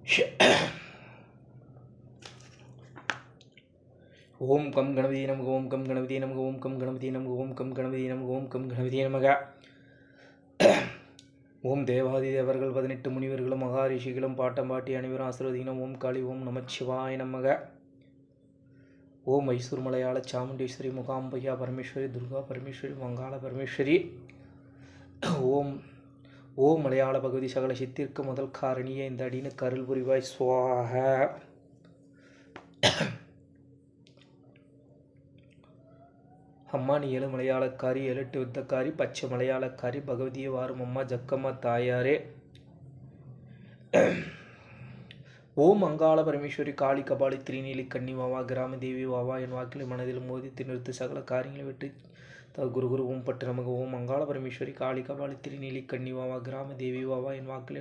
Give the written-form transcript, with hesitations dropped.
ஓம் come Ganapathi நமக ஓம் come Ganapathi நமக ஓம் come Ganapathi நமக ஓம் கம் கணபதி நமக ஓம் கம் கணபதி நமக. ஓம் தேவாதி தேவர்கள் 18 முனிவர்களும் மகாரிஷிகளும் பாட்டம் பாட்டி அனைவரும் ஆசிர்வதினம். ஓம் காளி ஓம் நமச்சிவாய நமக. ஓம் மைசூர் மலையாள சாமுண்டேஸ்வரி முகாம்பையா பரமேஸ்வரி துர்கா பரமேஸ்வரி வங்காள பரமேஸ்வரி. ஓம் ஓம் மலையாள பகவதி சகல சித்திற்கு முதல் காரணியே இந்த அடின்னு கருள் புரிவாய் சுவாக. அம்மா நீ ஏழு மலையாளக்காரி 7 வித்தக்காரி பச்சை மலையாளக்காரி பகவதியை வாரும் அம்மா ஜக்கம்மா தாயாரே. ஓம் அங்காள பரமேஸ்வரி காளி கபாலி திரிநீலி கன்னி வாவா கிராம தேவி வாவா என் வாக்கிலை மனதில் மோதி நிறுத்து சகல காரியங்களை வெற்றி குரு குரு ஓம் பட்டு நமக்கு. ஓம் அங்காள பரமேஸ்வரி காளி கபாலி திரிநீலி கன்னி வாவா கிராம தேவி வாவா என் வாக்கில்